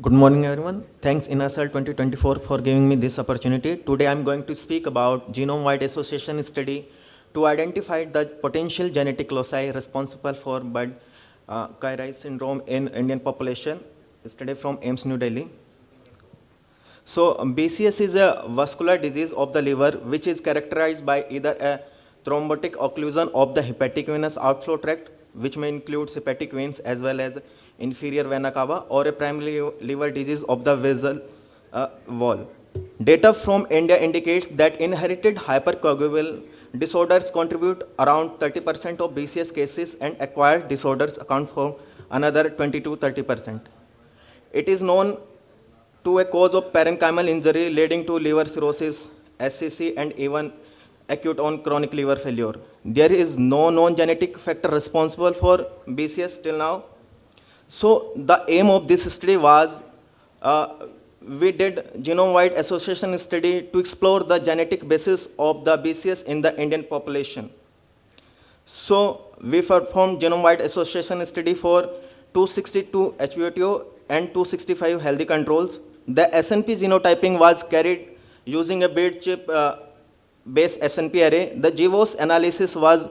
Good morning, everyone. Thanks INASAL 2024 for giving me this opportunity. Today, I'm going to speak about genome-wide association study to identify the potential genetic loci responsible for Budd-Chiari syndrome in Indian population. Study from AIIMS New Delhi. So, BCS is a vascular disease of the liver which is characterized by either a thrombotic occlusion of the hepatic venous outflow tract, which may include hepatic veins as well as inferior vena cava, or a primary liver disease of the vessel wall. Data from India indicates that inherited hypercoagulable disorders contribute around 30% of BCS cases and acquired disorders account for another 20 to 30%. It is known to a cause of parenchymal injury leading to liver cirrhosis, SCC, and even acute on chronic liver failure. There is no known genetic factor responsible for BCS till now. So the aim of this study was, we did genome-wide association study to explore the genetic basis of the BCS in the Indian population. So we performed genome-wide association study for 262 HVOTO and 265 healthy controls. The SNP genotyping was carried using a bead chip based SNP array. The GWAS analysis was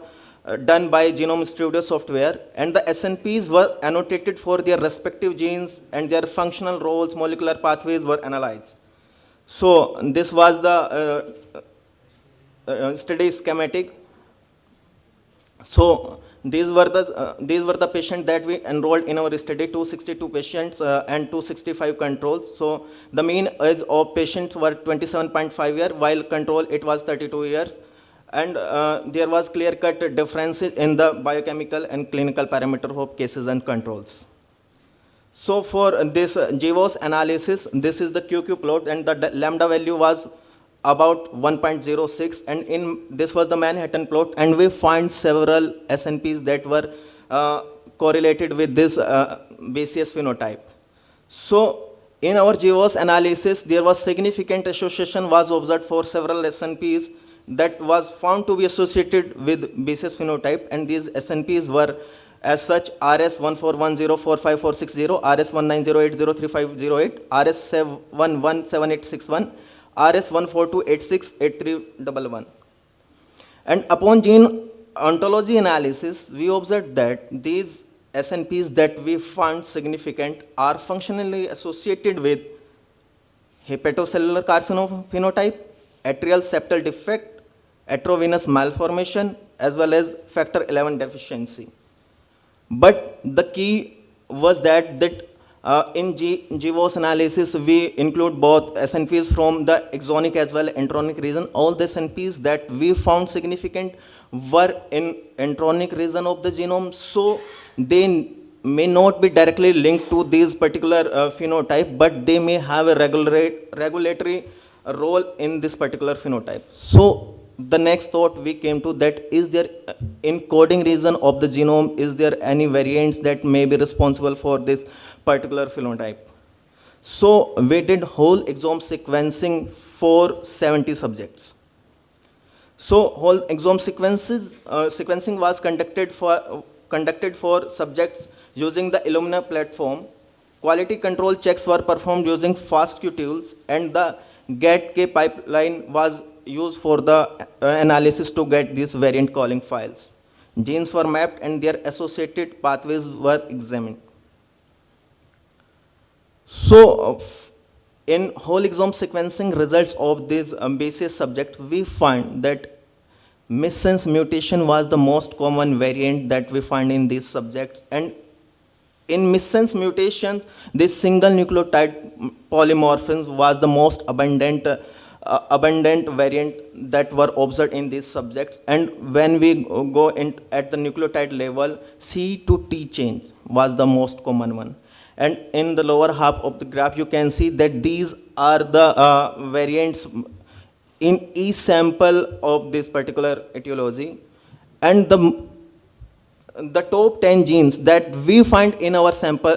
done by Genome Studio software, and the SNPs were annotated for their respective genes and their functional roles, molecular pathways were analyzed. So this was the study schematic. So these were the patients that we enrolled in our study, 262 patients and 265 controls. So the mean age of patients were 27.5 years, while control it was 32 years. And there was clear-cut differences in the biochemical and clinical parameter of cases and controls. So for this GWAS analysis, this is the QQ plot, and the lambda value was about 1.06, and this was the Manhattan plot, and we find several SNPs that were correlated with this BCS phenotype. So in our GWAS analysis, there was significant association was observed for several SNPs that was found to be associated with BCS phenotype, and these SNPs were as such: RS14104546, RS19080358, RS717861, RS142868311. And upon gene ontology analysis, we observed that these SNPs that we found significant are functionally associated with hepatocellular carcinoma phenotype, atrial septal defect, atriovenous malformation, as well as factor 11 deficiency. But the key was that in GWAS analysis, we include both SNPs from the exonic as well as intronic region. All the SNPs that we found significant were in intronic region of the genome, so they may not be directly linked to this particular phenotype, but they may have a regulatory role in this particular phenotype. So the next thought we came to that, is there in coding region of the genome, is there any variants that may be responsible for this particular phenotype? So we did whole exome sequencing for 70 subjects. So whole exome sequencing was conducted for subjects using the Illumina platform. Quality control checks were performed using FastQ tools, and the GetK pipeline was used for the analysis to get these variant calling files. Genes were mapped and their associated pathways were examined. So in whole exome sequencing results of this BCS subject, we find that missense mutation was the most common variant that we find in these subjects, and in missense mutations, this single nucleotide polymorphism was the most abundant variant that were observed in these subjects. And when we go in at the nucleotide level, C to T change was the most common one. And in the lower half of the graph, you can see that these are the variants in each sample of this particular etiology. And the top 10 genes that we find in our sample,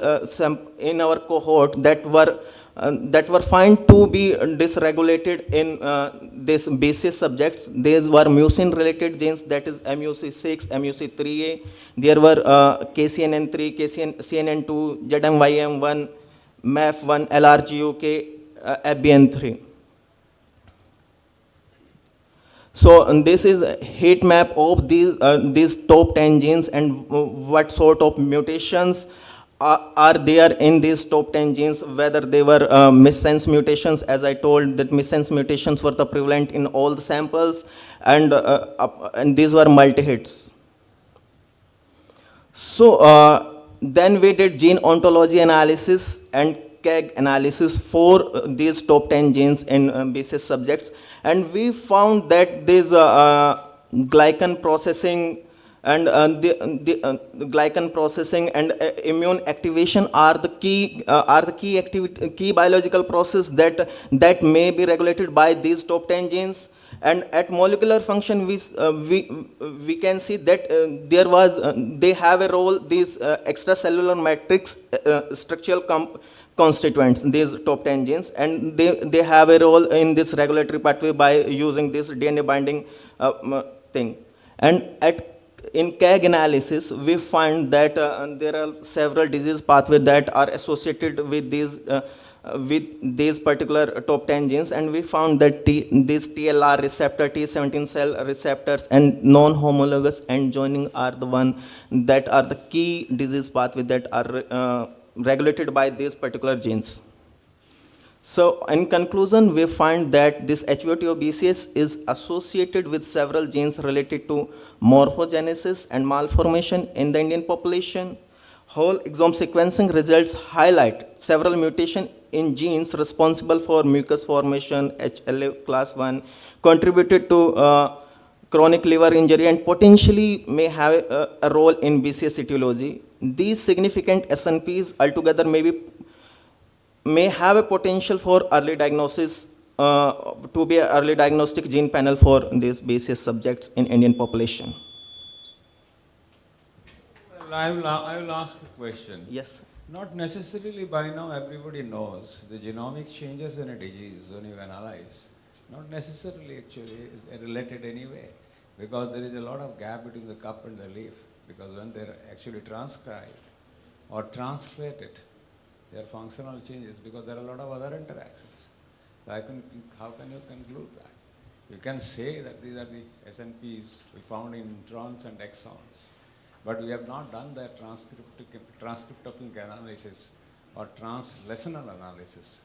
in our cohort that were found to be dysregulated in this BCS subjects, these were mucin related genes, that is MUC6, MUC3A. There were KCNN3, CNN2, ZMYM1, MAF1, LRGUK, FBN3. So this is a heat map of these top 10 genes and what sort of mutations are there in these top 10 genes, whether they were missense mutations, as I told that missense mutations were the prevalent in all the samples, and these were multi-hits. So then we did gene ontology analysis and KEGG analysis for these top 10 genes in BCS subjects, and we found that this glycan processing and glycan processing and immune activation are the key biological process that may be regulated by these top 10 genes. And at molecular function, we can see that they have a role, these extracellular matrix structural constituents, these top 10 genes, and they have a role in this regulatory pathway by using this DNA binding thing. And in KEGG analysis, we find that there are several disease pathways that are associated with these particular top 10 genes, and we found that these TLR receptor, T17 cell receptors, and non-homologous end joining are the one that are the key disease pathways that are regulated by these particular genes. So in conclusion, we find that this HVOTO BCS is associated with several genes related to morphogenesis and malformation in the Indian population. Whole exome sequencing results highlight several mutations in genes responsible for mucus formation, HLA class 1, contributed to chronic liver injury, and potentially may have a role in BCS etiology. These significant SNPs altogether may have a potential for early diagnosis, to be an early diagnostic gene panel for these BCS subjects in Indian population. Well, I will ask a question. Yes. Not necessarily by now everybody knows the genomic changes in a disease when you analyze, not necessarily actually is related anyway, because there is a lot of gap between the cup and the leaf, because when they're actually transcribed or translated, there are functional changes because there are a lot of other interactions. So how can you conclude that? You can say that these are the SNPs we found in introns and exons, but we have not done that transcriptomic analysis or translational analysis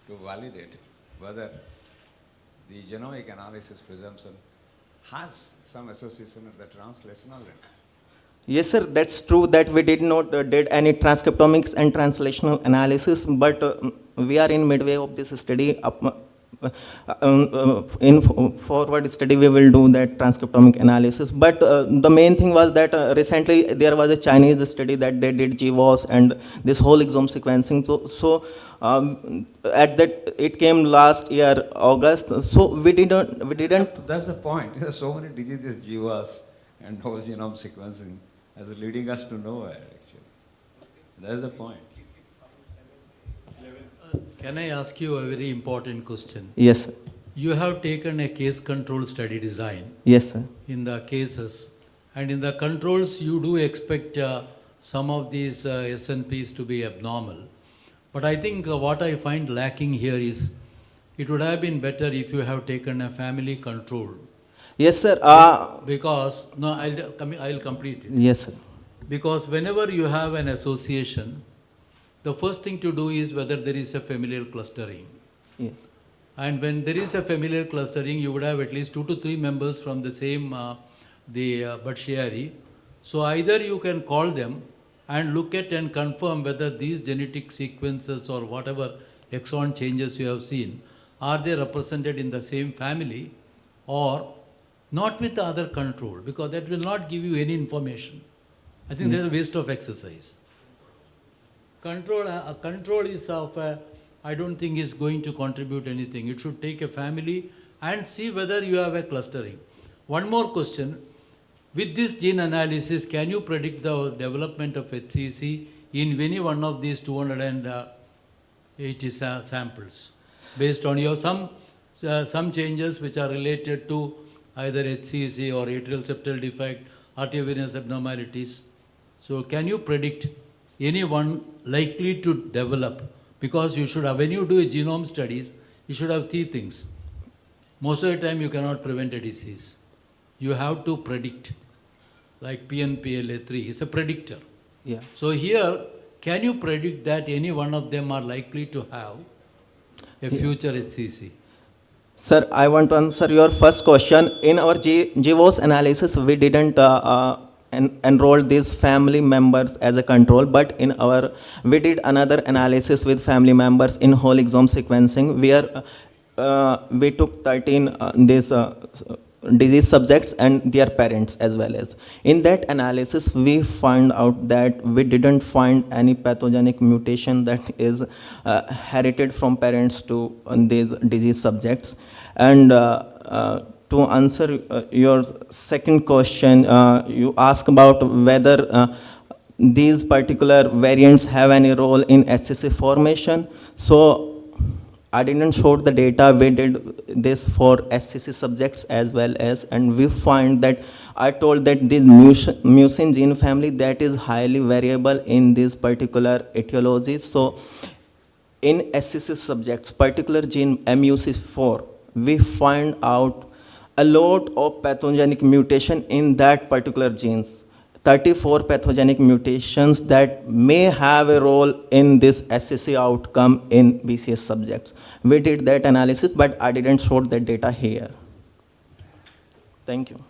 to validate whether the genomic analysis presumption has some association with the translational end. Yes, sir, that's true that we did not did any transcriptomics and translational analysis, but we are in midway of this study. In forward study, we will do that transcriptomic analysis. But the main thing was that recently there was a Chinese study that they did GWAS and this whole exome sequencing. So at that, it came last year, August. So we didn't. That's the point. There are so many diseases, GWAS and whole genome sequencing as leading us to nowhere, actually. That's the point. Can I ask you a very important question? Yes, sir. You have taken a case control study design Yes, sir. in the cases, and in the controls you do expect some of these SNPs to be abnormal. But I think what I find lacking here is it would have been better if you have taken a family control. Yes, sir. Because, no, I'll complete it. Yes, sir. Because whenever you have an association, the first thing to do is whether there is a familial clustering. Yeah. And when there is a familial clustering, you would have at least 2 to 3 members from the same Budshiari. So either you can call them and look at and confirm whether these genetic sequences or whatever exon changes you have seen, are they represented in the same family or not with the other control, because that will not give you any information. I think that's a waste of exercise. Control is I don't think is going to contribute anything. It should take a family and see whether you have a clustering. One more question. With this gene analysis, can you predict the development of HCC in any one of these 280 samples? Based on your some changes which are related to either HCC or atrial septal defect, arteriovenous abnormalities. So can you predict anyone likely to develop Because you should have, when you do a genome studies, you should have three things. Most of the time you cannot prevent a disease. You have to predict, like PNPLA3 is a predictor. Yeah. So here, can you predict that any one of them are likely to have a future HCC? Sir, I want to answer your first question. In our GWAS analysis, we didn't enroll these family members as a control, but we did another analysis with family members in whole exome sequencing, where we took 13 disease subjects and their parents as well as. In that analysis, we found out that we didn't find any pathogenic mutation that is inherited from parents to these disease subjects. And to answer your second question, you ask about whether these particular variants have any role in HCC formation. So I didn't show the data. We did this for SCC subjects as well as, and we find that I told that this mucin gene family that is highly variable in this particular etiology. So in SCC subjects, particular gene MUC4, we find out a lot of pathogenic mutation in that particular genes. 34 pathogenic mutations that may have a role in this SCC outcome in BCS subjects. We did that analysis, but I didn't show that data here. Thank you.